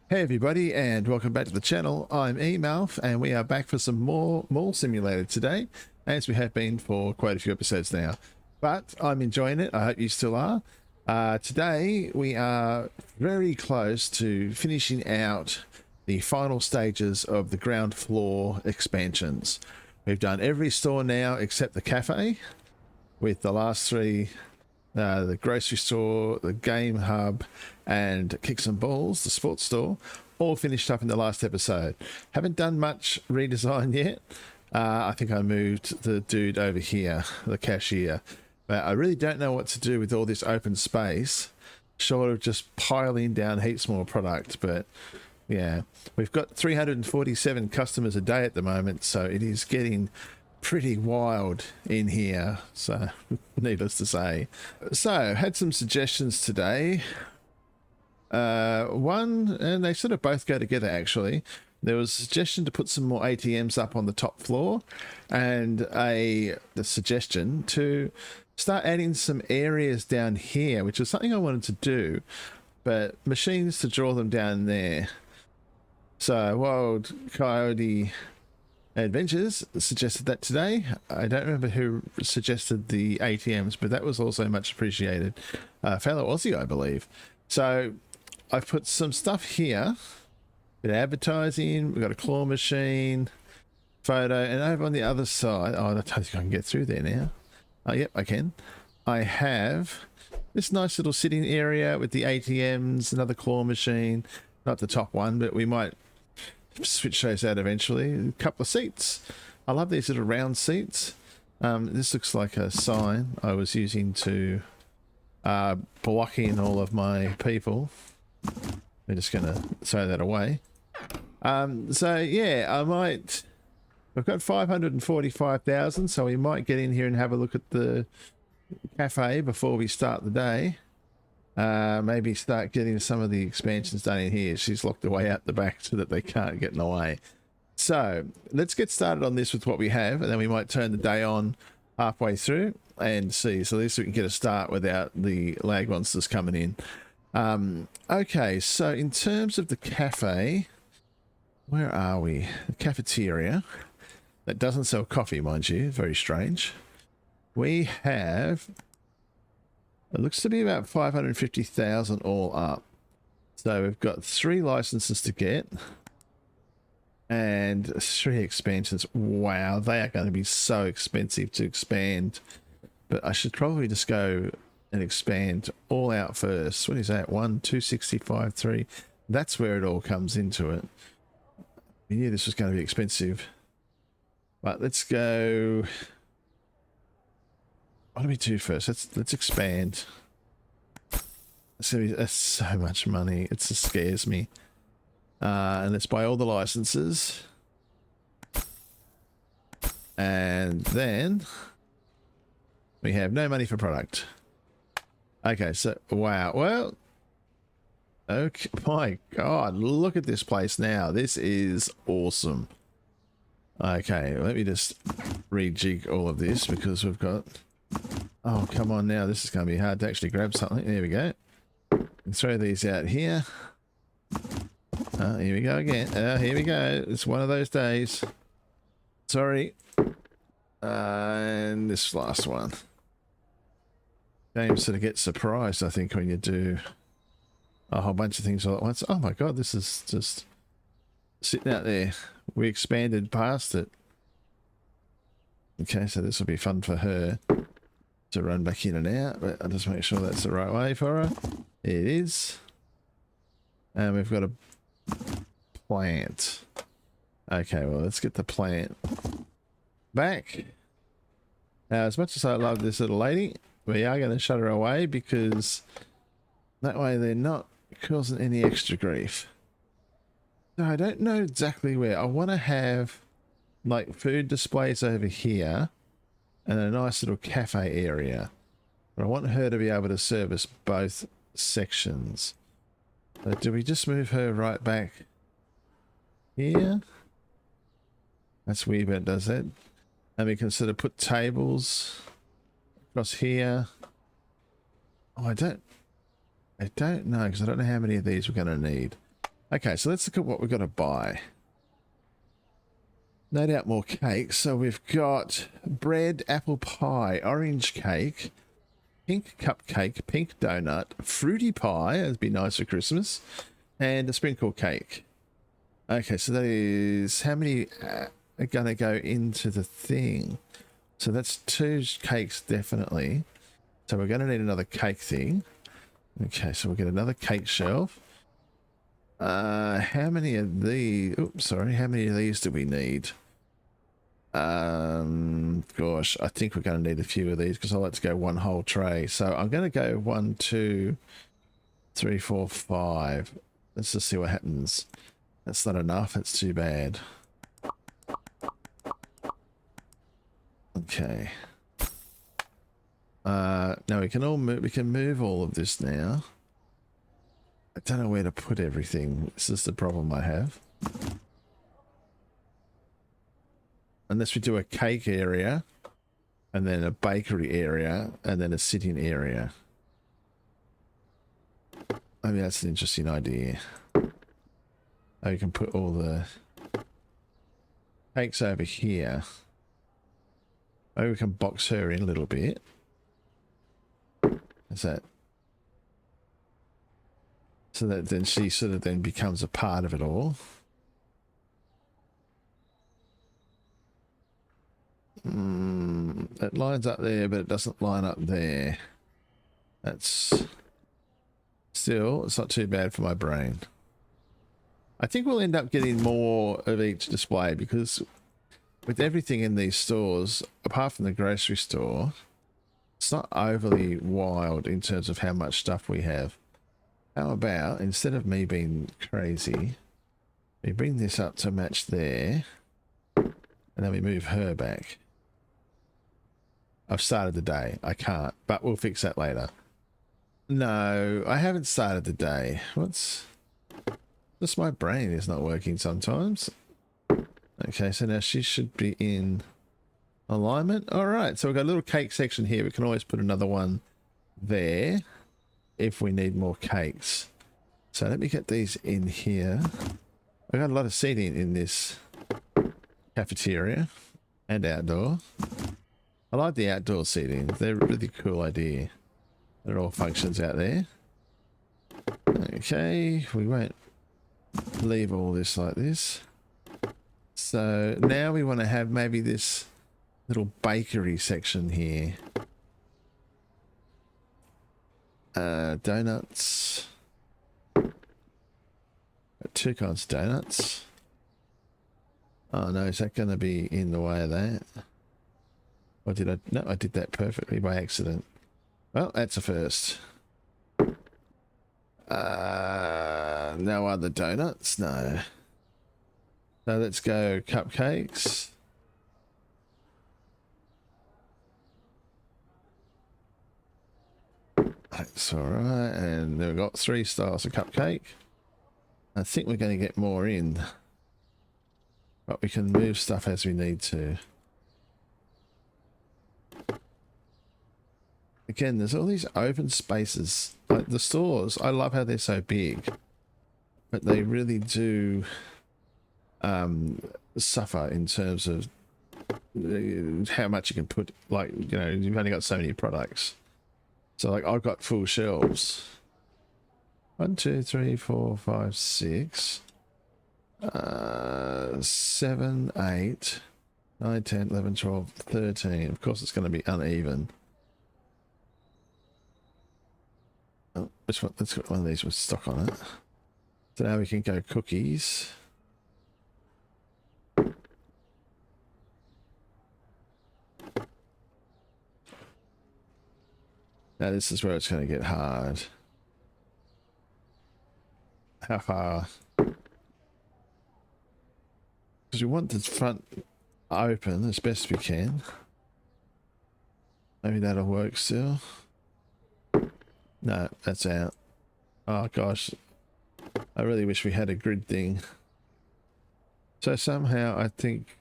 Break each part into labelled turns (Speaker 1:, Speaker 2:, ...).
Speaker 1: Hey everybody, and welcome back to the channel. I'm eMouth and we are back for some more Mall Simulator today, as we have been for quite a few episodes now. But I'm enjoying it. I hope you still are. Today we are very close to finishing out the final stages of the ground floor expansions. We've done every store now except the cafe, with the last three, the grocery store, the game hub, and Kicks and Balls, the sports store, all finished up in the last episode. Haven't done much redesign yet. I think I moved the dude over here, the cashier, but I really don't know what to do with all this open space, short of just piling down heaps more product. But yeah, we've got 347 customers a day at the moment, so it is getting pretty wild in here, so needless to say. So had some suggestions today. One, and they sort of both go together actually. There was a suggestion to put some more ATMs up on the top floor, and the suggestion to start adding some areas down here, which was something I wanted to do, but machines to draw them down there. So Wild Coyote Adventures suggested that today. I don't remember who suggested the ATMs, but that was also much appreciated. Fellow Aussie, I believe. So I've put some stuff here. Bit of advertising. We've got a claw machine, photo, and over on the other side, oh, I don't think I can get through there now. Oh, yep, I can. I have this nice little sitting area with the ATMs, another claw machine, not the top one, but we might switch those out eventually. A couple of seats. I love these little round seats. This looks like a sign I was using to block in all of my people. We're just gonna throw that away. So yeah, we've got 545,000, so we might get in here and have a look at the cafe before we start the day. Maybe start getting some of the expansions done in here. She's locked away out the back so that they can't get in the way. So let's get started on this with what we have, and then we might turn the day on halfway through and see. So at least we can get a start without the lag monsters coming in. Okay, so in terms of the cafe, where are we? The cafeteria. That doesn't sell coffee, mind you. Very strange. We have... It looks to be about 550,000 all up. So we've got 3 licenses to get. And 3 expansions. Wow, they are going to be so expensive to expand. But I should probably just go and expand all out first. What is that? 1, 265, 3. That's where it all comes into it. We knew this was going to be expensive. But let's go... What do we do first? Let's expand. That's so much money. It just scares me. And let's buy all the licenses. And then we have no money for product. Okay, so wow. Well, okay. My God, look at this place now. This is awesome. Okay, let me just rejig all of this because we've got... Oh, come on now. This is going to be hard to actually grab something. There we go. And throw these out here. Here we go again. Here we go. It's one of those days. Sorry. And this last one. Games sort of get surprised, I think, when you do a whole bunch of things all at once. Oh my God, this is just sitting out there. We expanded past it. Okay, so this will be fun for her to run back in and out, but I'll just make sure that's the right way for her. It is. And we've got a plant. Okay, well, let's get the plant back. Now, as much as I love this little lady, we are going to shut her away because that way they're not causing any extra grief. So I don't know exactly where. I want to have like food displays over here and a nice little cafe area, but I want her to be able to service both sections. So do we just move her right back here? That's weird, but it does that. And we can sort of put tables across here. Oh, I don't know, because I don't know how many of these we're going to need. Okay, so let's look at what we've got to buy. No doubt more cakes. So we've got bread, apple pie, orange cake, pink cupcake, pink donut, fruity pie, that'd be nice for Christmas, and a sprinkle cake. Okay, so that is how many are going to go into the thing. So that's 2 cakes definitely. So we're going to need another cake thing. Okay, so we'll get another cake shelf. How many of these? Oops, sorry. How many of these do we need? Gosh, I think we're going to need a few of these because I like to go one whole tray. So I'm going to go 1, 2, 3, 4, 5. Let's just see what happens. That's not enough. That's too bad. Okay. Now we can all move. We can move all of this now. I don't know where to put everything. This is the problem I have. Unless we do a cake area, and then a bakery area, and then a sitting area. Maybe that's an interesting idea. Oh, you can put all the cakes over here. Maybe we can box her in a little bit. Is that? So that then she sort of then becomes a part of it all. It lines up there, but it doesn't line up there. That's still, it's not too bad for my brain. I think we'll end up getting more of each display because with everything in these stores, apart from the grocery store, it's not overly wild in terms of how much stuff we have. How about, instead of me being crazy, we bring this up to match there, and then we move her back. I've started the day. I can't, but we'll fix that later. No, I haven't started the day. What's... Just my brain is not working sometimes. Okay, so now she should be in alignment. All right, so we've got a little cake section here. We can always put another one there if we need more cakes. So let me get these in here. I've got a lot of seating in this cafeteria and outdoor. I like the outdoor seating. They're a really cool idea. They're all functions out there. Okay, we won't leave all this like this. So now we want to have maybe this little bakery section here. Donuts. Got 2 kinds of donuts. Oh no, is that going to be in the way of that? Or did I? No, I did that perfectly by accident. Well, that's a first. No other donuts? No. So let's go cupcakes. That's alright. And then we've got 3 styles of cupcake. I think we're going to get more in. But we can move stuff as we need to. Again, there's all these open spaces. Like the stores, I love how they're so big. But they really do suffer in terms of how much you can put. Like, you know, you've only got so many products. So like I've got full shelves. 1, 2, 3, 4, 5, 6. 7, 8, 9, 10, 11, 12, 13. Of course it's going to be uneven. Oh, which one? Let's get one of these with stock on it. So now we can go cookies. Now this is where it's going to get hard. How far? Because we want the front open as best we can. Maybe that'll work still. No, that's out. Oh gosh. I really wish we had a grid thing. So somehow I think...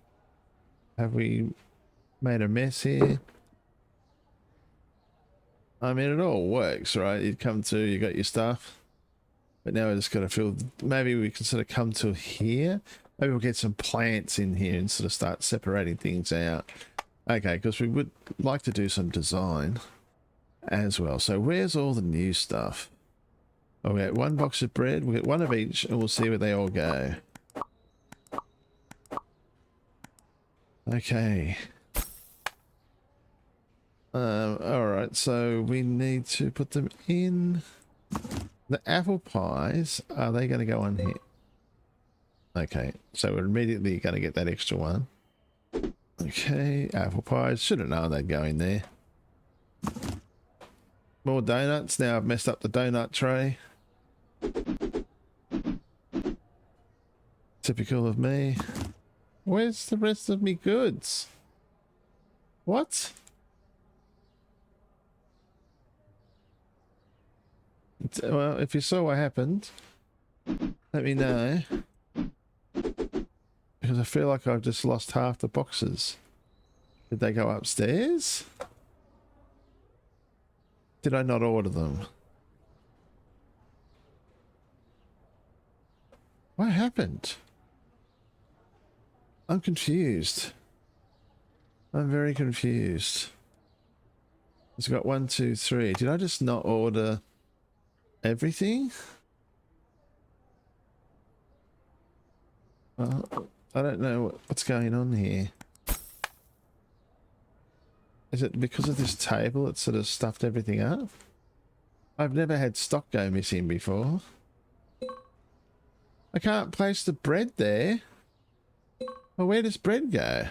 Speaker 1: Have we made a mess here? I mean, it all works, right? You come to, you got your stuff. But now we just got to fill. Maybe we can sort of come to here. Maybe we'll get some plants in here and sort of start separating things out. Okay, because we would like to do some design as well. So where's all the new stuff? Oh, we got one box of bread. We'll get one of each and we'll see where they all go. Okay. Alright, so we need to put them in. The apple pies, are they going to go on here? Okay, so we're immediately going to get that extra one. Okay, apple pies. Should have known they'd go in there. More donuts. Now I've messed up the donut tray. Typical of me. Where's the rest of me goods? What? Well, if you saw what happened, let me know. Because I feel like I've just lost half the boxes. Did they go upstairs? Did I not order them? What happened? I'm confused. I'm very confused. It's got 1, 2, 3. Did I just not order everything? I don't know what's going on here. Is it because of this table it sort of stuffed everything up? I've never had stock go missing before. I can't place the bread there. Well, where does bread go?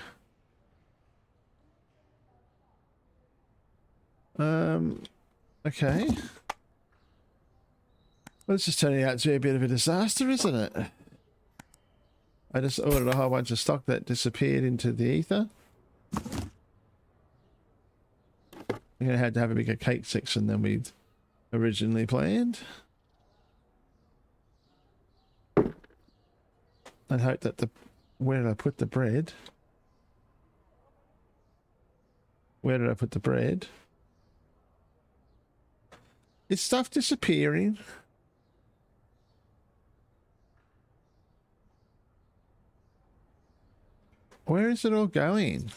Speaker 1: Okay. Well, this is turning out to be a bit of a disaster, isn't it? I just ordered a whole bunch of stock that disappeared into the ether. We're going to have to have a bigger cake section than we'd originally planned. I'd hope that the... Where did I put the bread? Where did I put the bread? Is stuff disappearing? Where is it all going?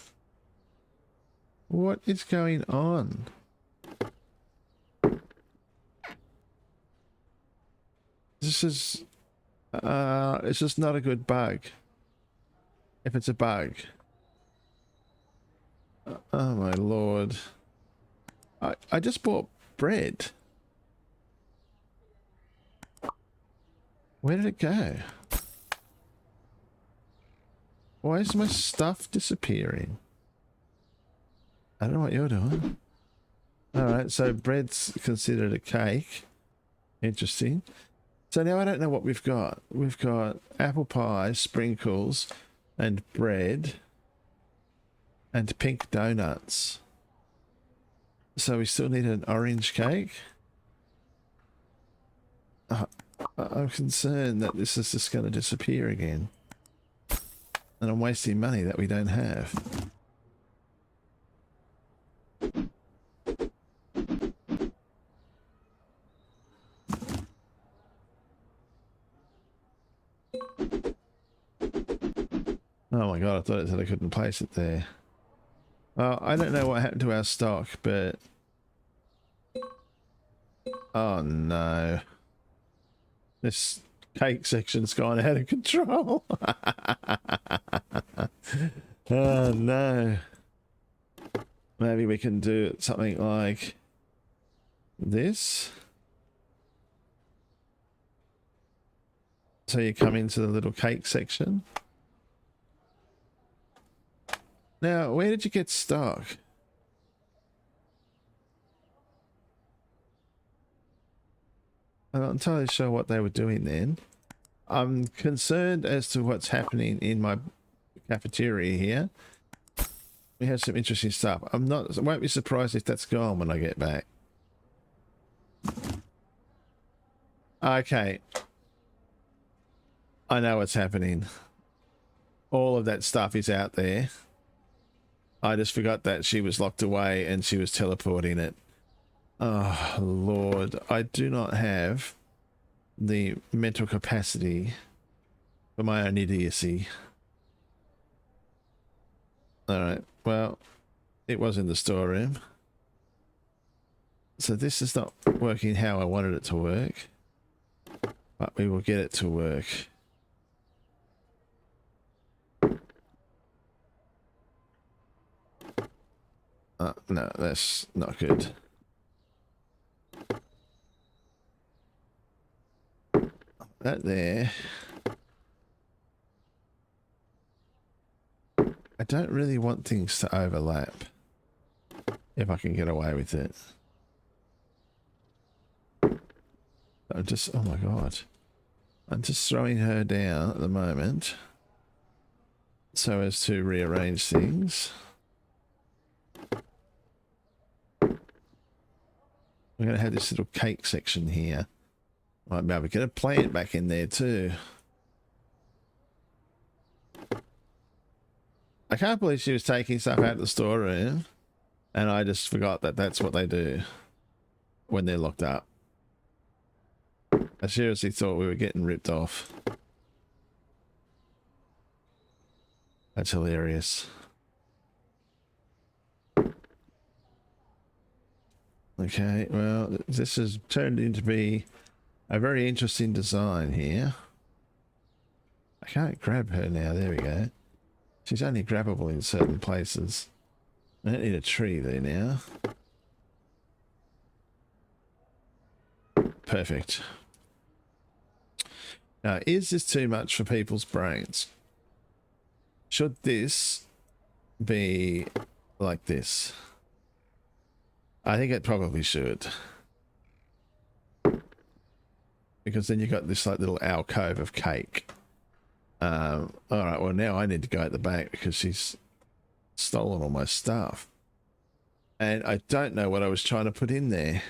Speaker 1: What is going on? This is... it's just not a good bug. If it's a bug. Oh my lord. I just bought bread. Where did it go? Why is my stuff disappearing? I don't know what you're doing. Alright, so bread's considered a cake. Interesting. So now I don't know what we've got. We've got apple pie, sprinkles, and bread, and pink donuts. So we still need an orange cake. I'm concerned that this is just going to disappear again. And I'm wasting money that we don't have. Oh my god, I thought it said I couldn't place it there. Well, I don't know what happened to our stock, but... Oh no. This cake section's gone out of control. Oh no. Maybe we can do something like this. So you come into the little cake section. Now, where did you get stock? I'm not entirely sure what they were doing then. I'm concerned as to what's happening in my cafeteria here. We have some interesting stuff. I won't be surprised if that's gone when I get back. Okay. I know what's happening. All of that stuff is out there. I just forgot that she was locked away and she was teleporting it. Oh, Lord. I do not have the mental capacity for my own idiocy. Alright, well, it was in the storeroom. So this is not working how I wanted it to work. But we will get it to work. No, that's not good. That there. I don't really want things to overlap. If I can get away with it. I'm just, oh my god. I'm just throwing her down at the moment. So as to rearrange things. We're going to have this little cake section here. Might be able to get a plant back in there too. I can't believe she was taking stuff out of the storeroom. And I just forgot that that's what they do when they're locked up. I seriously thought we were getting ripped off. That's hilarious. Okay, well, this has turned into be a very interesting design here. I can't grab her now. There we go. She's only grabbable in certain places. I don't need a tree there now. Perfect. Now, is this too much for people's brains? Should this be like this? I think it probably should. Because then you've got this like little alcove of cake. Alright, well now I need to go at the back because she's stolen all my stuff. And I don't know what I was trying to put in there.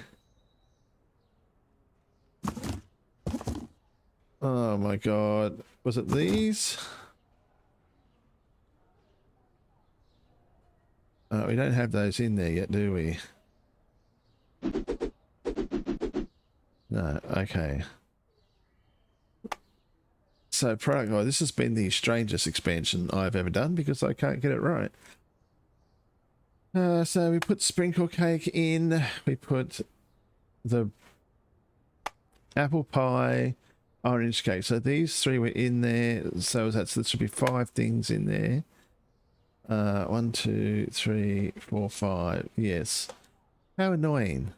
Speaker 1: Oh my god. Was it these? We don't have those in there yet, do we? No, okay. So product, oh, this has been the strangest expansion I've ever done because I can't get it right. So we put sprinkle cake in, we put the apple pie, orange cake. So these three were in there. So that should be 5 things in there. 1, 2, 3, 4, 5. Yes. How annoying.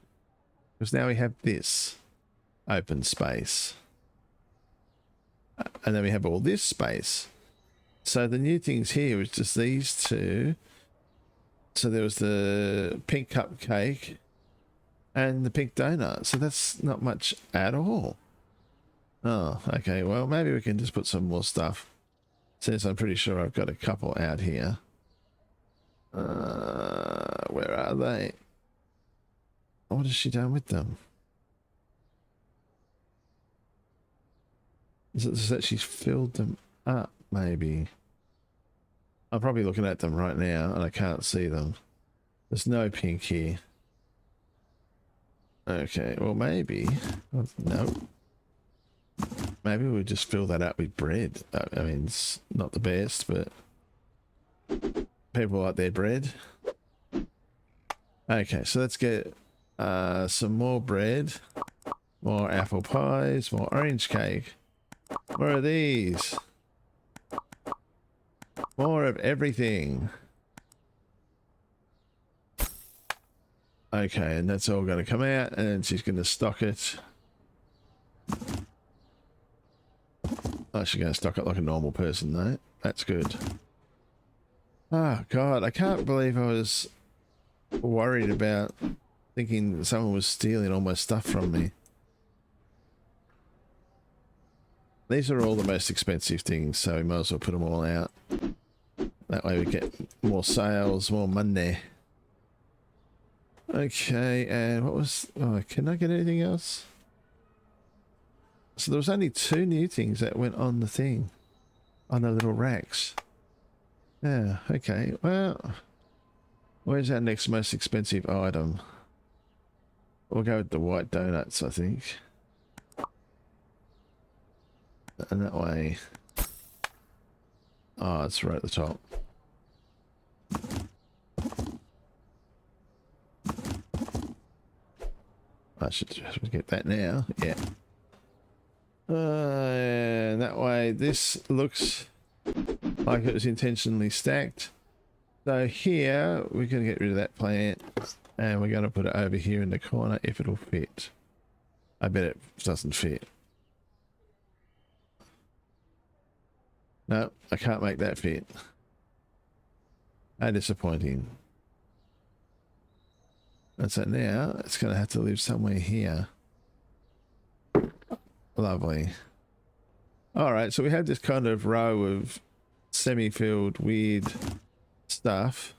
Speaker 1: Because now we have this open space. And then we have all this space. So the new things here was just these two. So there was the pink cupcake and the pink donut. So that's not much at all. Oh, okay. Well, maybe we can just put some more stuff. Since I'm pretty sure I've got a couple out here. Where are they? What has she done with them? Is it that she's filled them up, maybe? I'm probably looking at them right now and I can't see them. There's no pink here. Okay, well maybe. No. Maybe we'll just fill that up with bread. I mean, it's not the best, but people like their bread. Okay, so let's get some more bread, more apple pies, more orange cake. More of these. More of everything. Okay, and that's all going to come out, and she's going to stock it. Oh, she's going to stock it like a normal person, though. That's good. Oh, God, I can't believe I was worried about thinking someone was stealing all my stuff from me. These are all the most expensive things, so we might as well put them all out. That way we get more sales, more money. Okay, and what was... Oh, can I get anything else? So there was only 2 new things that went on the thing. On the little racks. Yeah, okay, well... Where's our next most expensive item? We'll go with the white donuts, I think. And that way... Oh, it's right at the top. I should just get that now. Yeah. And that way, this looks like it was intentionally stacked. So here, we're going to get rid of that plant. And we're going to put it over here in the corner if it'll fit. I bet it doesn't fit. No, I can't make that fit. How disappointing. And so now it's going to have to live somewhere here. Lovely. All right, so we have this kind of row of semi-filled weird stuff.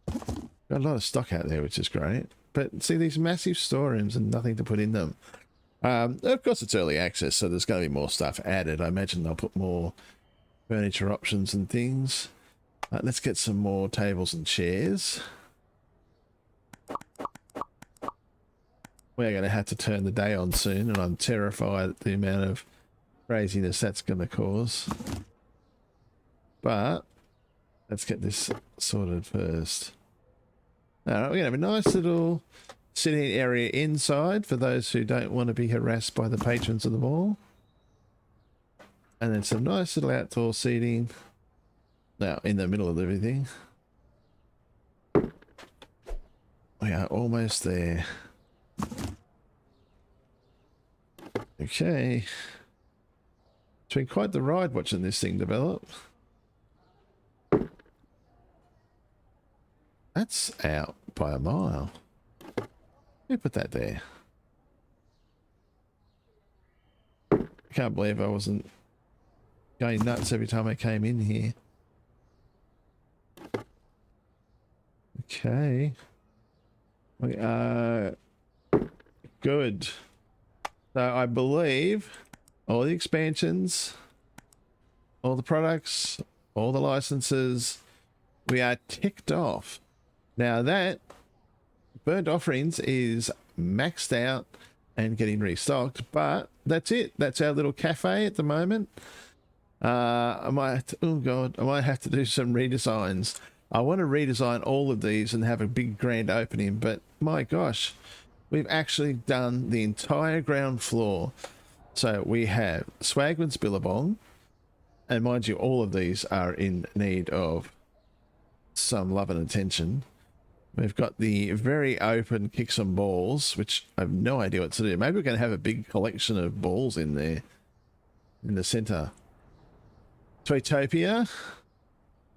Speaker 1: Got a lot of stock out there, which is great. But see, these massive storerooms and nothing to put in them. Of course, it's early access, so there's going to be more stuff added. I imagine they'll put more furniture options and things. Let's get some more tables and chairs. We're going to have to turn the day on soon, and I'm terrified at the amount of craziness that's going to cause. But let's get this sorted first. All right, we're going to have a nice little sitting area inside for those who don't want to be harassed by the patrons of the mall. And then some nice little outdoor seating. Now, in the middle of everything. We are almost there. Okay. It's been quite the ride watching this thing develop. That's out by a mile. Who put that there? I can't believe I wasn't going nuts every time I came in here. Okay. We are good. So I believe all the expansions, all the products, all the licenses, we are ticked off. Now that Burnt Offerings is maxed out and getting restocked, but that's it. That's our little cafe at the moment. I might have to do some redesigns. I want to redesign all of these and have a big grand opening, but my gosh, we've actually done the entire ground floor. So we have Swagman's Billabong, and mind you, all of these are in need of some love and attention. We've got the very open Kick Some Balls, which I have no idea what to do. Maybe we're going to have a big collection of balls in there, in the center. Toytopia,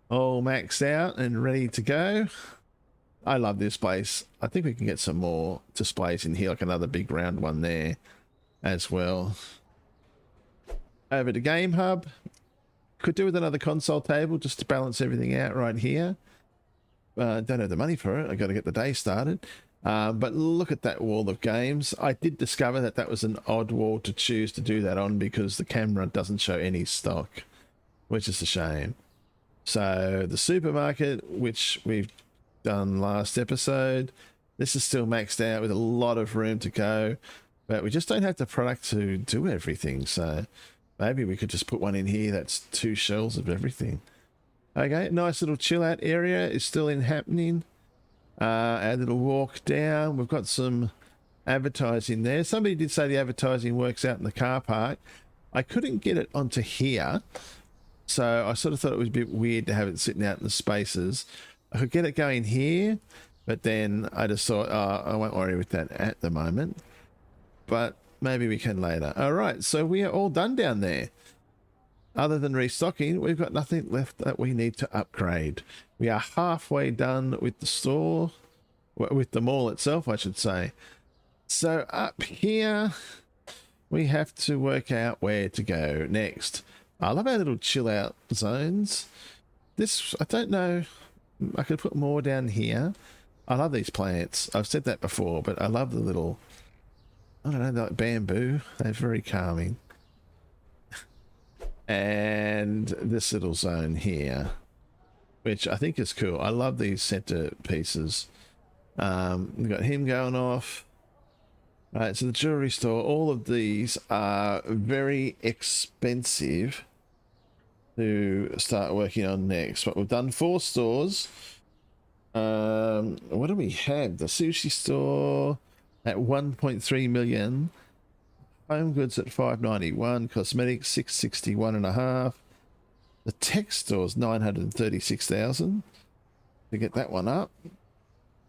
Speaker 1: all maxed out and ready to go. I love this place. I think we can get some more displays in here, like another big round one there as well. Over to Game Hub. Could do with another console table just to balance everything out right here. Don't have the money for it. I got to get the day started. But look at that wall of games. I did discover that that was an odd wall to choose to do that on because the camera doesn't show any stock, which is a shame. So the supermarket, which we've done last episode, this is still maxed out with a lot of room to go, but we just don't have the product to do everything. So maybe we could just put one in here that's 2 shelves of everything. Okay, nice little chill out area is still in happening. Our little walk down. We've got some advertising there. Somebody did say the advertising works out in the car park. I couldn't get it onto here, so I sort of thought it was a bit weird to have it sitting out in the spaces. I could get it going here, but then I just thought, oh, I won't worry with that at the moment. But maybe we can later. All right, so we are all done down there. Other than restocking, we've got nothing left that we need to upgrade. We are halfway done with the store, with the mall itself, I should say. So up here, we have to work out where to go next. I love our little chill out zones. This, I don't know, I could put more down here. I love these plants. I've said that before, but I love the little, I don't know, like bamboo. They're very calming. And this little zone here, which I think is cool. I love these center pieces. We've got him going off. Right, so the jewelry store, all of these are very expensive to start working on next. But we've done 4 stores. What do we have? The sushi store at 1.3 million. Home goods at 591. Cosmetics 661.5. The tech store's 936,000 to get that one up.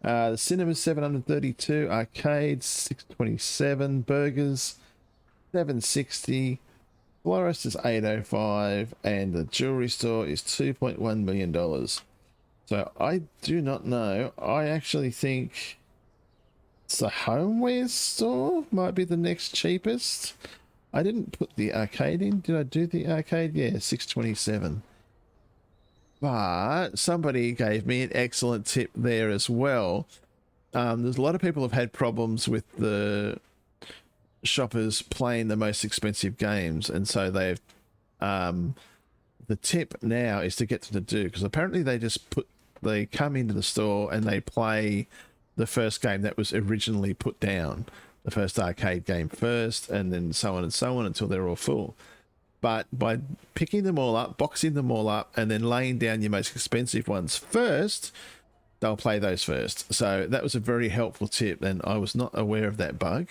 Speaker 1: The cinema 732, arcades 627, burgers 760, florist is 805, and the jewelry store is $2.1 million. So I do not know. I actually think it's the Homeware store might be the next cheapest. I didn't put the arcade in. Did I do the arcade? Yeah, 627. But somebody gave me an excellent tip there as well. There's a lot of people have had problems with the shoppers playing the most expensive games, and so they've the tip now is to get them to do, because apparently they come into the store and they play the first game that was originally put down, the first arcade game first, and then so on and so on until they're all full. But by picking them all up, boxing them all up, and then laying down your most expensive ones first, they'll play those first. So that was a very helpful tip, and I was not aware of that bug.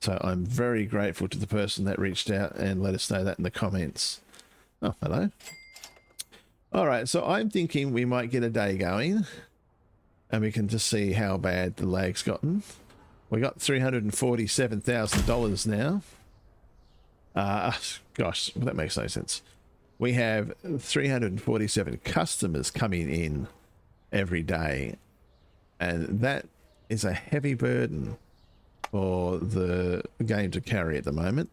Speaker 1: So I'm very grateful to the person that reached out and let us know that in the comments. Oh, hello. All right, so I'm thinking we might get a day going, and we can just see how bad the lag's gotten. We got $347,000 now. Gosh, that makes no sense. We have 347 customers coming in every day, and that is a heavy burden for the game to carry at the moment.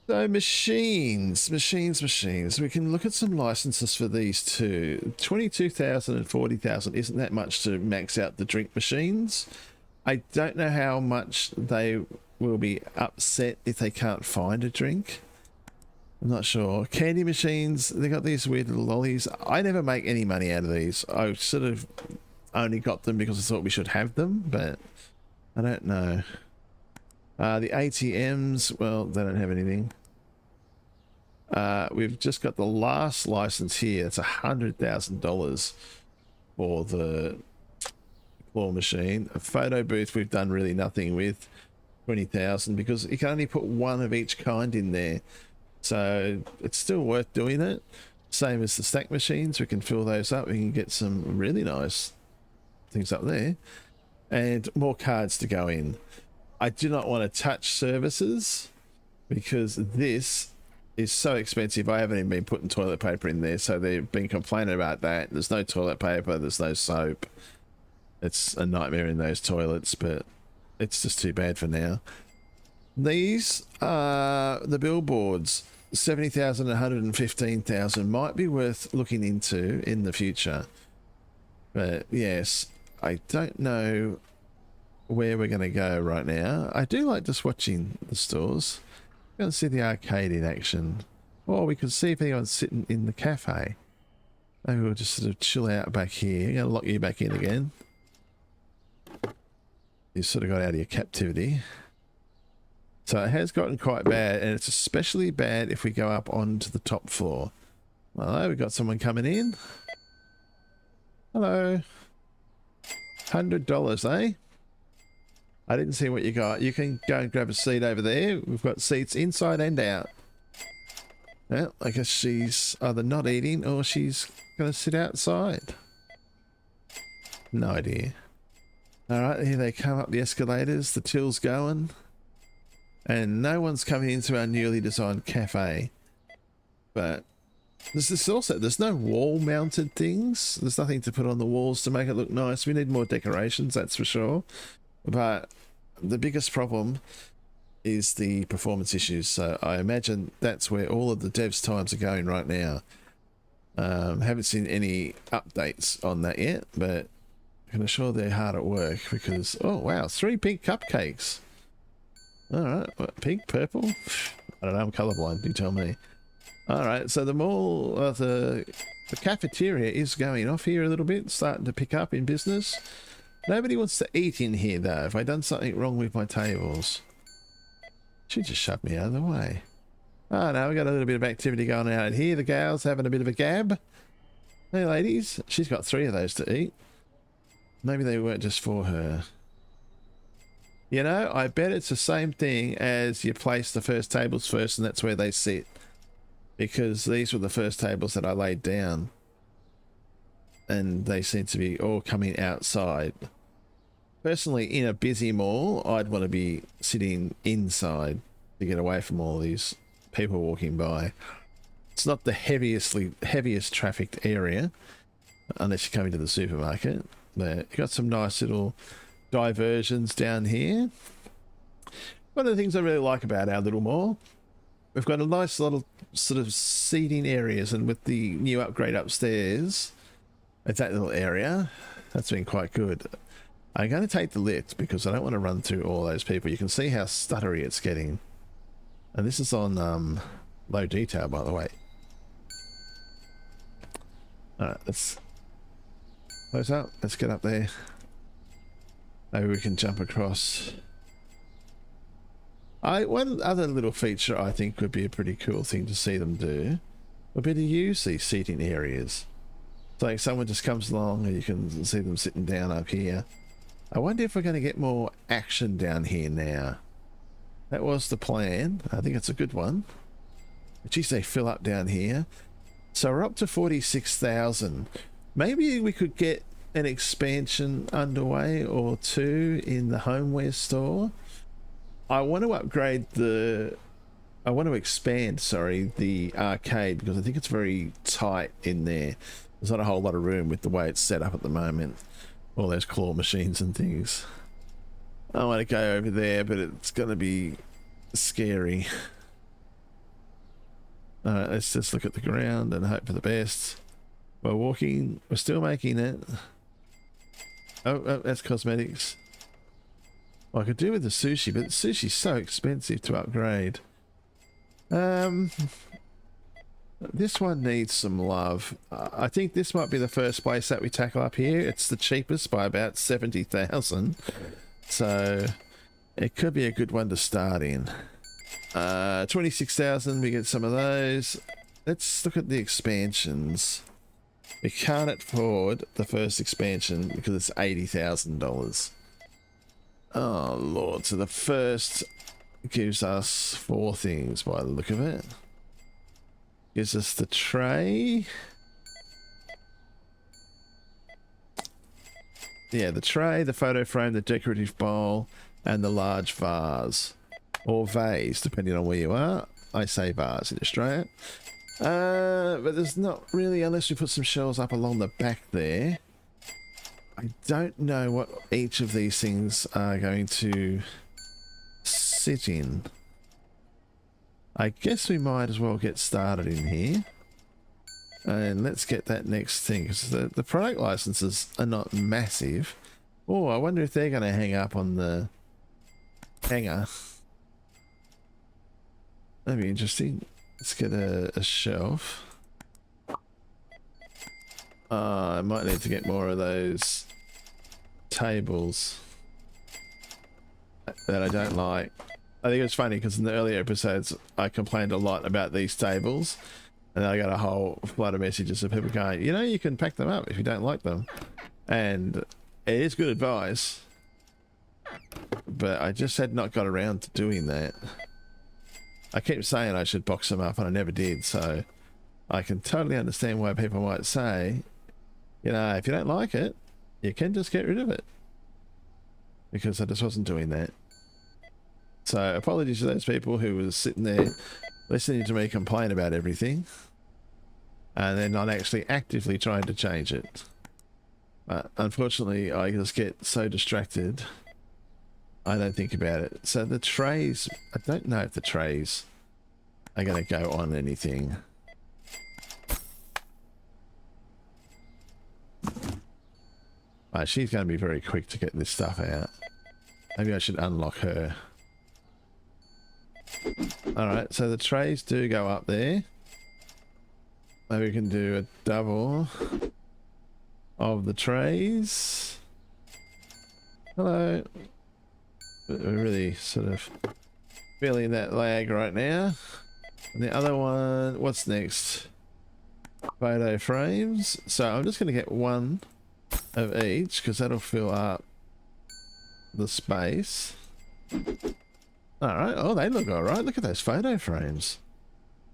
Speaker 1: So machines. We can look at some licenses for these too. 22,000 and 40,000 isn't that much to max out the drink machines. I don't know how much they will be upset if they can't find a drink. I'm not sure. Candy machines, they got these weird little lollies. I never make any money out of these. I sort of only got them because I thought we should have them, but I don't know. The ATMs, well, they don't have anything. We've just got the last license here. It's $100,000 for the claw machine. A photo booth we've done really nothing with. 20,000, because you can only put one of each kind in there, so it's still worth doing it. Same as the stack machines, we can fill those up. We can get some really nice things up there, and more cards to go in. I do not want to touch services because this is so expensive. I haven't even been putting toilet paper in there, so they've been complaining about that. There's no toilet paper, there's no soap. It's a nightmare in those toilets, but it's just too bad for now. These are the billboards. 70,000 and 115,000 might be worth looking into in the future. But yes, I don't know where we're going to go right now. I do like just watching the stores. Going to see the arcade in action. Or we could see if anyone's sitting in the cafe. Maybe we'll just sort of chill out back here. I'm going to lock you back in again. You sort of got out of your captivity. So it has gotten quite bad, and it's especially bad if we go up onto the top floor. Hello, we've got someone coming in. Hello. $100, eh? I didn't see what you got. You can go and grab a seat over there. We've got seats inside and out. Well, I guess she's either not eating or she's going to sit outside. No idea. Alright, here they come up the escalators, the till's going, and no one's coming into our newly designed cafe. But there's no wall mounted things. There's nothing to put on the walls to make it look nice. We need more decorations, that's for sure. But the biggest problem is the performance issues, so I imagine that's where all of the devs' times are going right now. Haven't seen any updates on that yet, but I can assure they're hard at work because, oh wow, 3 pink cupcakes. Alright, pink, purple? I don't know, I'm colourblind, you tell me. Alright, so the mall, the cafeteria is going off here a little bit, starting to pick up in business. Nobody wants to eat in here, though. Have I done something wrong with my tables? She just shoved me out of the way. Oh, no, we got a little bit of activity going on out here. The gal's having a bit of a gab. Hey, ladies. She's got 3 of those to eat. Maybe they weren't just for her. You know, I bet it's the same thing as you place the first tables first and that's where they sit. Because these were the first tables that I laid down. And they seem to be all coming outside. Personally, in a busy mall, I'd want to be sitting inside to get away from all these people walking by. It's not the heaviest trafficked area, unless you're coming to the supermarket. But you've got some nice little diversions down here. One of the things I really like about our little mall, we've got a nice lot of sort of seating areas, and with the new upgrade upstairs, at that little area, that's been quite good. I'm going to take the lift because I don't want to run through all those people. You can see how stuttery it's getting. And this is on low detail, by the way. Alright, let's close up. Let's get up there. Maybe we can jump across. One other little feature I think would be a pretty cool thing to see them do would be to use these seating areas. So like someone just comes along and you can see them sitting down up here. I wonder if we're going to get more action down here now. That was the plan. I think it's a good one. Geez, they fill up down here. So we're up to 46,000. Maybe we could get an expansion underway or two in the Homeware store. I want to upgrade the... I want to expand, sorry, the arcade because I think it's very tight in there. There's not a whole lot of room with the way it's set up at the moment. All those claw machines and things. I want to go over there, but it's going to be scary. Alright, let's just look at the ground and hope for the best. We're walking. We're still making it. Oh, that's cosmetics. Well, I could do with the sushi, but sushi's so expensive to upgrade. This one needs some love. I think this might be the first place that we tackle up here. It's the cheapest by about 70,000. So it could be a good one to start in. 26,000, we get some of those. Let's look at the expansions. We can't afford the first expansion because it's $80,000. Oh Lord, so the first gives us 4 things by the look of it. Gives us the tray. Yeah, the tray, the photo frame, the decorative bowl, and the large vase. Or vase, depending on where you are. I say vase in Australia. But there's not really, unless we put some shelves up along the back there. I don't know what each of these things are going to sit in. I guess we might as well get started in here. And let's get that next thing, because the product licenses are not massive. Oh, I wonder if they're going to hang up on the hanger. That'd be interesting. Let's get a shelf. I might need to get more of those tables that I don't like. I think it's funny because in the earlier episodes I complained a lot about these tables, and I got a whole flood of messages of people going, you know, you can pack them up if you don't like them, and it is good advice, but I just had not got around to doing that. I keep saying I should box them up and I never did, so I can totally understand why people might say, you know, if you don't like it, you can just get rid of it, because I just wasn't doing that. So apologies to those people who was sitting there listening to me complain about everything and then not actually actively trying to change it. But unfortunately, I just get so distracted, I don't think about it. So the trays, I don't know if the trays are going to go on anything. She's going to be very quick to get this stuff out. Maybe I should unlock her. Alright, so the trays do go up there. Maybe we can do a double of the trays. Hello. We're really sort of feeling that lag right now. And the other one, what's next? Photo frames. So I'm just going to get one of each because that'll fill up the space. Alright, oh, they look alright. Look at those photo frames.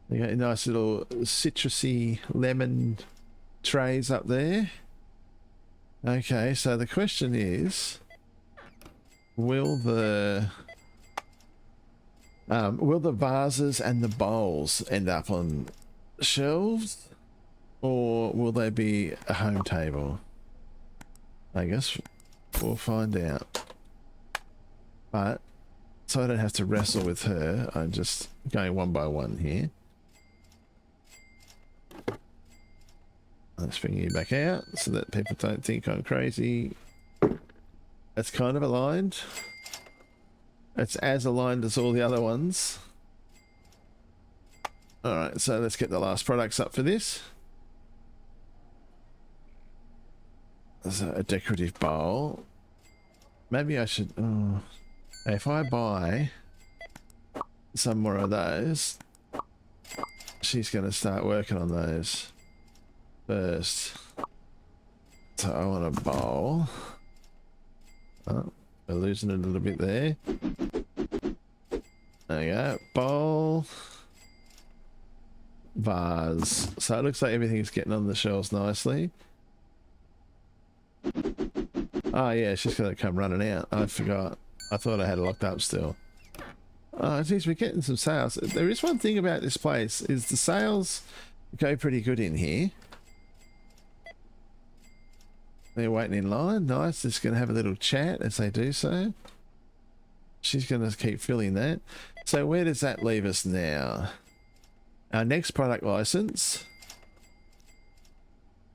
Speaker 1: They got nice little citrusy lemon trays up there. Okay, so the question is, will the vases and the bowls end up on shelves, or will they be a home table? I guess we'll find out. But so I don't have to wrestle with her, I'm just going one by one here. Let's bring you back out so that people don't think I'm crazy. That's kind of aligned. It's as aligned as all the other ones. Alright, so let's get the last products up for this. There's a decorative bowl. Maybe I should... Oh, if I buy some more of those, she's going to start working on those first. So I want a bowl. Oh, we're losing it a little bit there. There we go. Bowl. Vase. So it looks like everything's getting on the shelves nicely. Oh yeah, she's going to come running out. I forgot. I thought I had it locked up still. Oh geez, we're getting some sales. There is one thing about this place, is the sales go pretty good in here. They're waiting in line. Nice. Just going to have a little chat as they do so. She's going to keep filling that. So where does that leave us now? Our next product license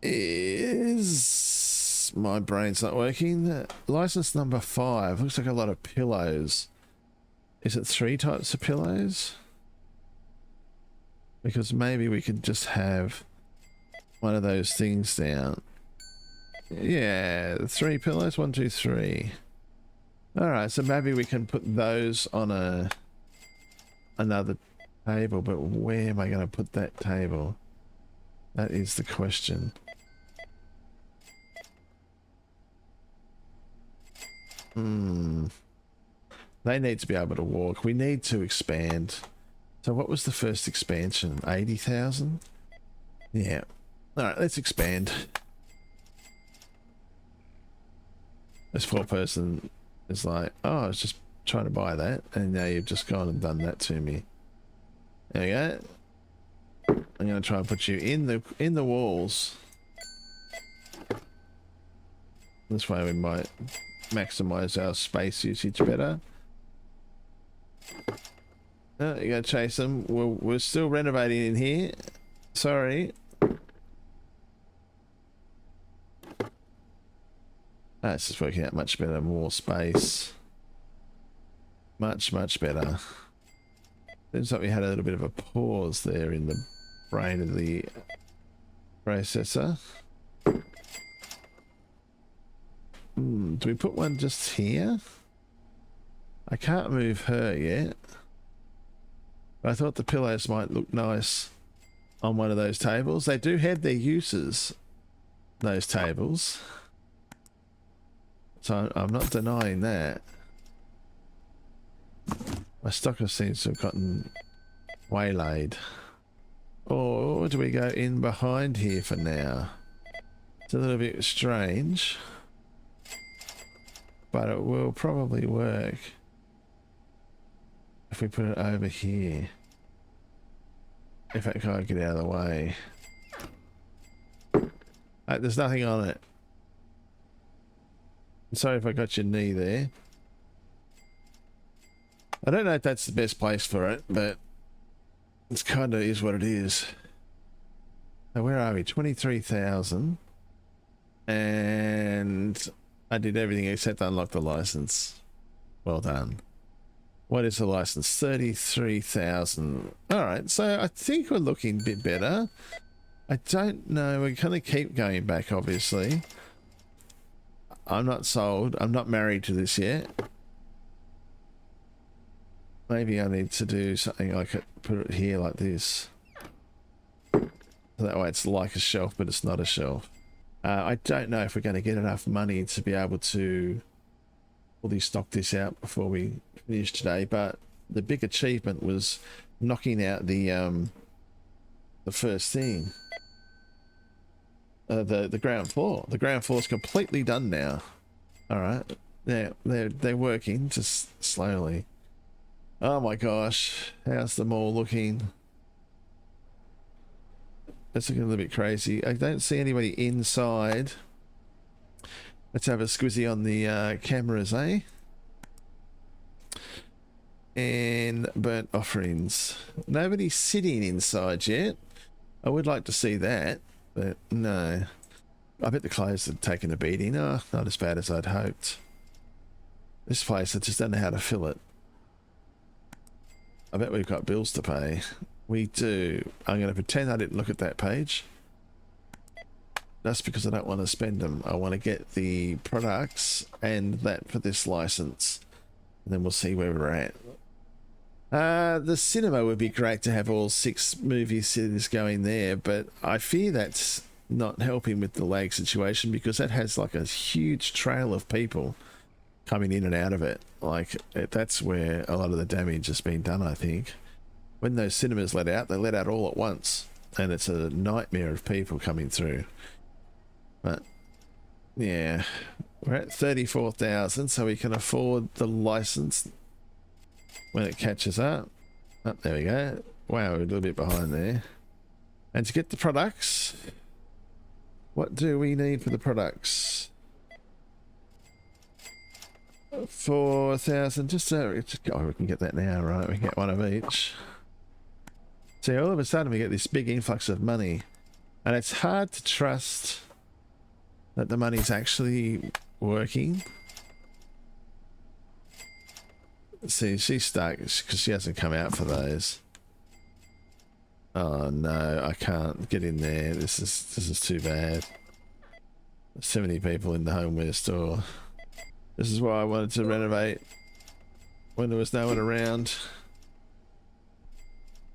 Speaker 1: is... My brain's not working. License number 5. Looks like a lot of pillows. Is it 3 types of pillows? Because maybe we could just have one of those things down. Yeah, 3 pillows. 1, 2, 3. Alright, so maybe we can put those on another table, but where am I going to put that table? That is the question. They need to be able to walk. We need to expand. So what was the first expansion? 80,000? Yeah. Alright, let's expand. This poor person is like, oh, I was just trying to buy that, and now you've just gone and done that to me. There we go. I'm going to try and put you in the walls. This way we might maximize our space usage better. Oh, you gotta chase them. We're still renovating in here. Sorry. This is working out much better. More space. Much, much better. Seems like we had a little bit of a pause there in the brain of the processor. Do we put one just here? I can't move her yet. But I thought the pillows might look nice on one of those tables. They do have their uses, those tables. So I'm not denying that. My stocker seems to have gotten waylaid. Or do we go in behind here for now? It's a little bit strange. But it will probably work if we put it over here. If that guy get out of the way. There's nothing on it. Sorry if I got your knee there. I don't know if that's the best place for it, but it's kind of is what it is. So where are we? 23,000. And I did everything except unlock the license. Well done. What is the license? 33,000. Alright, so I think we're looking a bit better. I don't know. We're going to keep going back, obviously. I'm not sold. I'm not married to this yet. Maybe I need to do something like it, put it here like this. That way it's like a shelf, but it's not a shelf. I don't know if we're going to get enough money to be able to fully stock this out before we finish today, but the big achievement was knocking out the first thing. The ground floor. The ground floor is completely done now. All right. Yeah, they're working just slowly. Oh my gosh, how's the mall looking? It's looking a little bit crazy. I don't see anybody inside. Let's have a squizzy on the cameras, eh? And burnt offerings. Nobody's sitting inside yet. I would like to see that, but no. I bet the clothes have taken a beating. Oh, not as bad as I'd hoped. This place, I just don't know how to fill it. I bet we've got bills to pay. We do. I'm going to pretend I didn't look at that page. That's because I don't want to spend them. I want to get the products and that for this license. And then we'll see where we're at. The cinema would be great to have all 6 movie theaters going there, but I fear that's not helping with the lag situation because that has like a huge trail of people coming in and out of it. Like, that's where a lot of the damage has been done, I think. When those cinemas let out, they let out all at once, and it's a nightmare of people coming through. But yeah, we're at 34,000, so we can afford the license when it catches up. Oh, there we go. Wow, we're a little bit behind there. And to get the products, what do we need for the products? 4,000. Just oh, we can get that now, right? We can get one of each. So all of a sudden we get this big influx of money, and it's hard to trust that the money's actually working. See, she's stuck because she hasn't come out for those. Oh no, I can't get in there. This is too bad. There's too many people in the homeware store. This is why I wanted to renovate when there was no one around.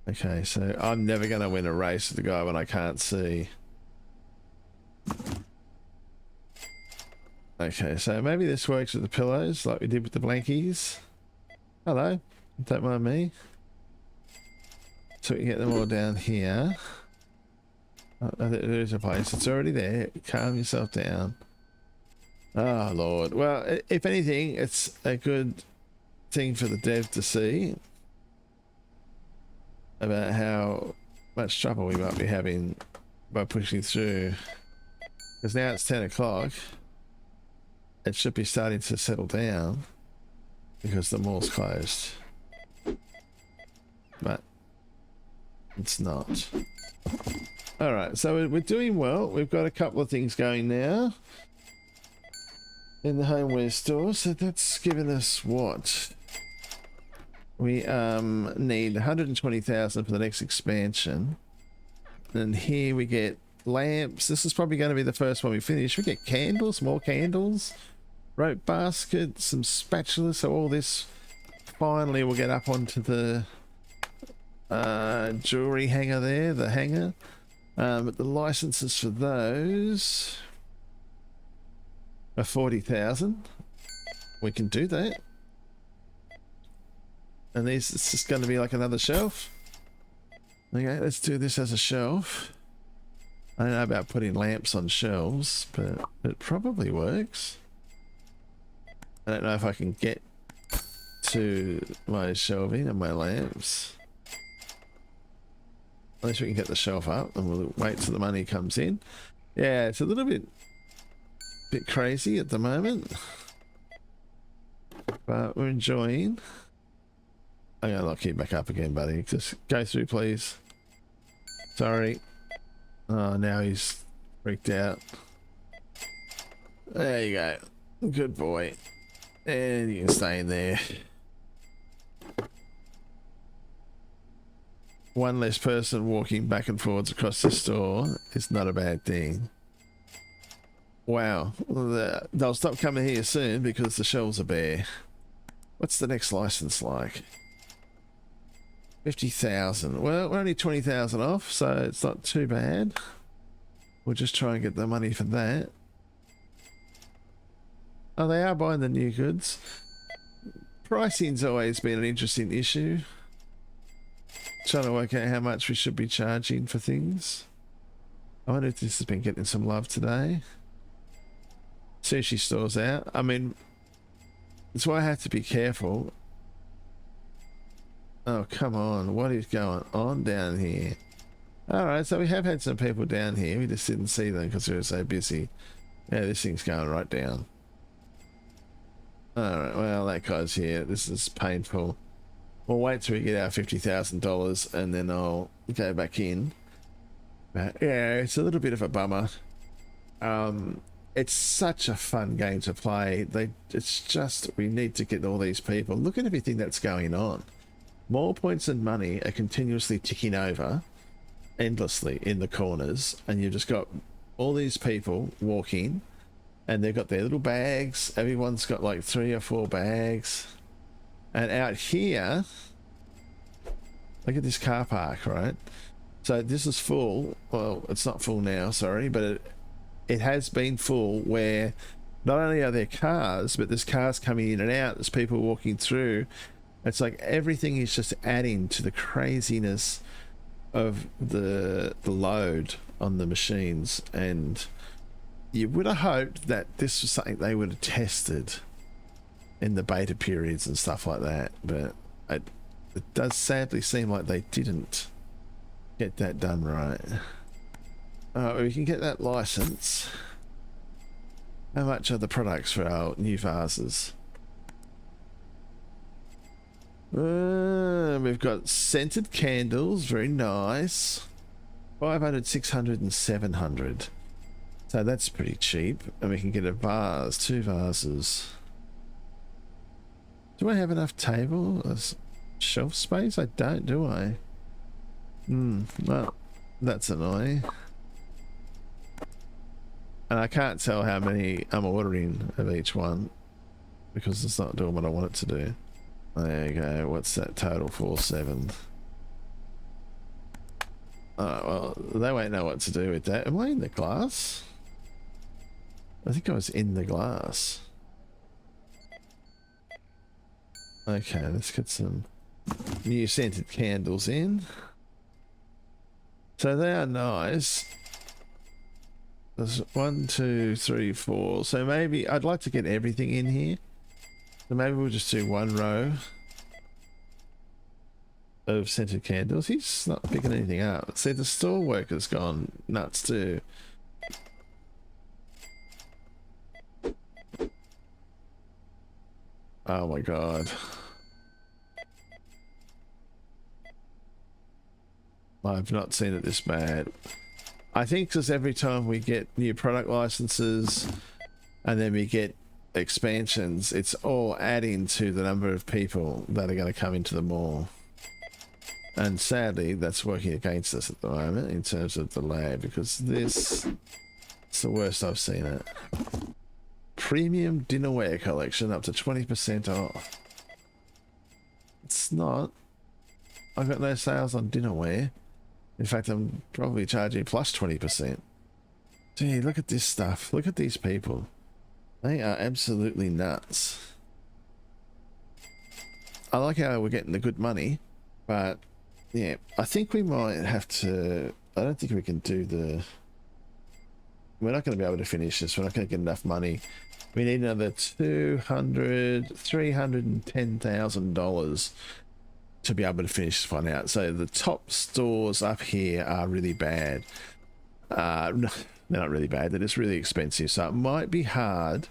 Speaker 1: Okay, so I'm never going to win a race with the guy when I can't see. Okay, so maybe this works with the pillows like we did with the blankies. Hello, don't mind me. So we can get them all down here. Oh, there's a place. It's already there. Calm yourself down. Oh, Lord. Well, if anything, it's a good thing for the dev to see about how much trouble we might be having by pushing through. Because now it's 10 o'clock. It should be starting to settle down because the mall's closed. But it's not. Alright, so we're doing well. We've got a couple of things going now in the homeware store, so that's given us what? We need 120,000 for the next expansion. And here we get lamps. This is probably going to be the first one we finish. We get candles, more candles, rope basket, some spatulas. So all this finally will get up onto the jewelry hanger there, the hanger. But the licenses for those are 40,000. We can do that. And these, it's just going to be like another shelf. Okay, let's do this as a shelf. I don't know about putting lamps on shelves, but it probably works. I don't know if I can get to my shelving and my lamps. At least we can get the shelf up and we'll wait till the money comes in. Yeah, it's a little bit crazy at the moment, but we're enjoying. I'm gonna lock you back up again, buddy. Just go through, please. Sorry. Oh, now he's freaked out. There you go. Good boy. And you can stay in there. One less person walking back and forwards across the store is not a bad thing. Wow. They'll stop coming here soon because the shelves are bare. What's the next license like? 50,000. Well, we're only 20,000 off, so it's not too bad. We'll just try and get the money for that. Oh, they are buying the new goods. Pricing's always been an interesting issue. Trying to work out how much we should be charging for things. I wonder if this has been getting some love today. Sushi stores out. I mean, that's why I have to be careful. Oh, come on. What is going on down here? Alright, so we have had some people down here. We just didn't see them because we were so busy. Yeah, this thing's going right down. Alright, well, that guy's here. This is painful. We'll wait till we get our $50,000 and then I'll go back in. But yeah, it's a little bit of a bummer. It's such a fun game to play. It's just, we need to get all these people. Look at everything that's going on. More points and money are continuously ticking over endlessly in the corners, and you've just got all these people walking and they've got their little bags. Everyone's got like 3 or 4 bags. And out here, look at this car park, right? So this is full. Well, it's not full now, sorry, but it has been full where not only are there cars, but there's cars coming in and out. There's people walking through. It's like everything is just adding to the craziness of the load on the machines. And you would have hoped that this was something they would have tested in the beta periods and stuff like that, but it does sadly seem like they didn't get that done right. We can get that license. How much are the products for our new vases? We've got scented candles, very nice. 500, 600 and 700. So that's pretty cheap. And we can get a vase, 2 vases. Do I have enough table shelf space? I don't, do I? Well, that's annoying. And I can't tell how many I'm ordering of each one because it's not doing what I want it to do. There you go. What's that total for? 7. Oh, well, they won't know what to do with that. Am I in the glass? I think I was in the glass. Okay, let's get some new scented candles in. So they are nice. There's 1, 2, 3, 4. So maybe I'd like to get everything in here. So maybe we'll just do 1 row of scented candles. He's not picking anything up. See, the store worker's gone nuts too. Oh my god. I've not seen it this bad. I think because every time we get new product licenses and then we get expansions, it's all adding to the number of people that are going to come into the mall. And sadly, that's working against us at the moment in terms of the lag, because this is the worst I've seen it. Premium dinnerware collection up to 20% off. It's not. I've got no sales on dinnerware. In fact, I'm probably charging plus 20%. Gee, look at this stuff. Look at these people. They are absolutely nuts. I like how we're getting the good money, but yeah, I think we might have to... I don't think we can do the... We're not going to be able to finish this. We're not going to get enough money. We need another $310,000 to be able to finish this one out. So the top stores up here are really bad. No, they're not really bad. They're just really expensive. So it might be hard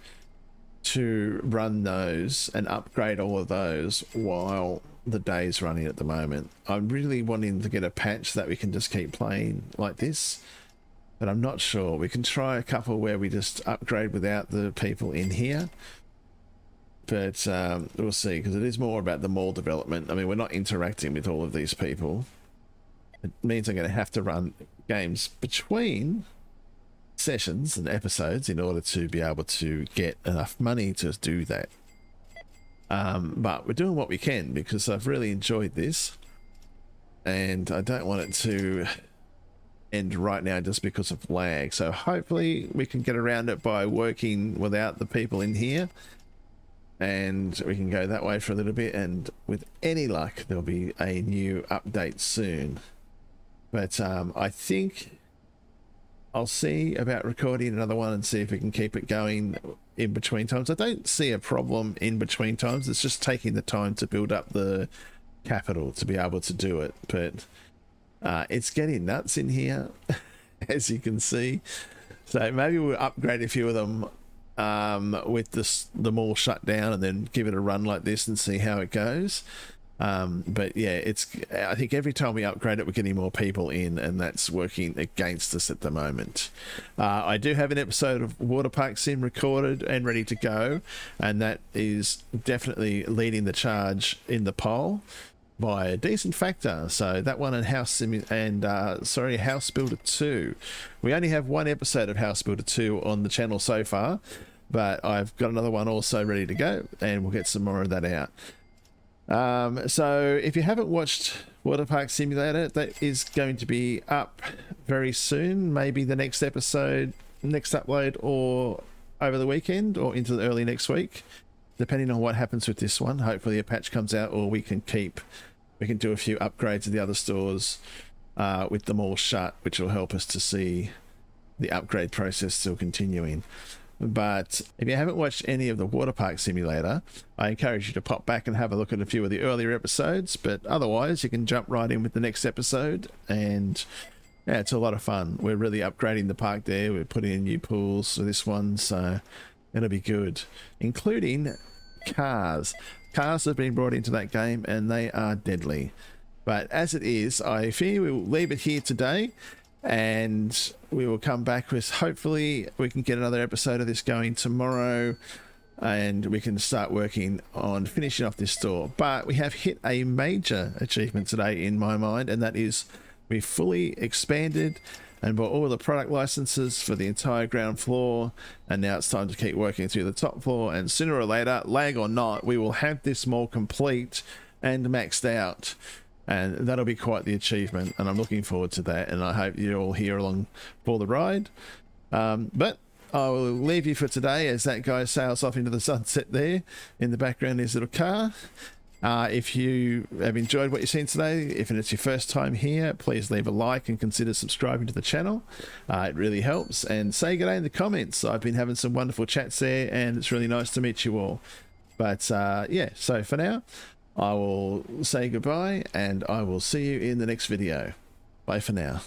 Speaker 1: to run those and upgrade all of those while the day's running at the moment. I'm really wanting to get a patch that we can just keep playing like this, but I'm not sure. We can try a couple where we just upgrade without the people in here, but we'll see, because it is more about the mall development. I mean, we're not interacting with all of these people. It means I'm going to have to run games between sessions and episodes in order to be able to get enough money to do that. But we're doing what we can because I've really enjoyed this, and I don't want it to end right now just because of lag. So hopefully we can get around it by working without the people in here, and we can go that way for a little bit, and with any luck there'll be a new update soon. But I think I'll see about recording another one and see if we can keep it going in between times. I don't see a problem in between times. It's just taking the time to build up the capital to be able to do it. But it's getting nuts in here, as you can see. So maybe we'll upgrade a few of them with the mall shut down, and then give it a run like this and see how it goes. But yeah, I think every time we upgrade it, we're getting more people in, and that's working against us at the moment. I do have an episode of Water Park Sim recorded and ready to go, and that is definitely leading the charge in the poll by a decent factor. So that one and House Builder 2. We only have one episode of House Builder 2 on the channel so far, but I've got another one also ready to go, and we'll get some more of that out. So if you haven't watched Water Park Simulator, that is going to be up very soon, maybe the next episode, next upload, or over the weekend or into the early next week, depending on what happens with this one. Hopefully a patch comes out, or we can do a few upgrades to the other stores with them all shut, which will help us to see the upgrade process still continuing. But if you haven't watched any of the Water Park Simulator, I encourage you to pop back and have a look at a few of the earlier episodes. But otherwise, you can jump right in with the next episode. And yeah, it's a lot of fun. We're really upgrading the park there. We're putting in new pools for this one, so it'll be good. Including cars. Cars have been brought into that game, and they are deadly. But as it is, I fear we will leave it here today, and we will come back with, hopefully we can get another episode of this going tomorrow, and we can start working on finishing off this store. But we have hit a major achievement today in my mind, and that is we fully expanded and bought all the product licenses for the entire ground floor, and now it's time to keep working through the top floor, and sooner or later, lag or not, we will have this mall complete and maxed out. And that'll be quite the achievement, and I'm looking forward to that, and I hope you're all here along for the ride. But I will leave you for today as that guy sails off into the sunset there. In the background, his little car. If you have enjoyed what you've seen today, if it's your first time here, please leave a like and consider subscribing to the channel. It really helps. And say good day in the comments. I've been having some wonderful chats there, and it's really nice to meet you all. But yeah, so for now, I will say goodbye, and I will see you in the next video. Bye for now.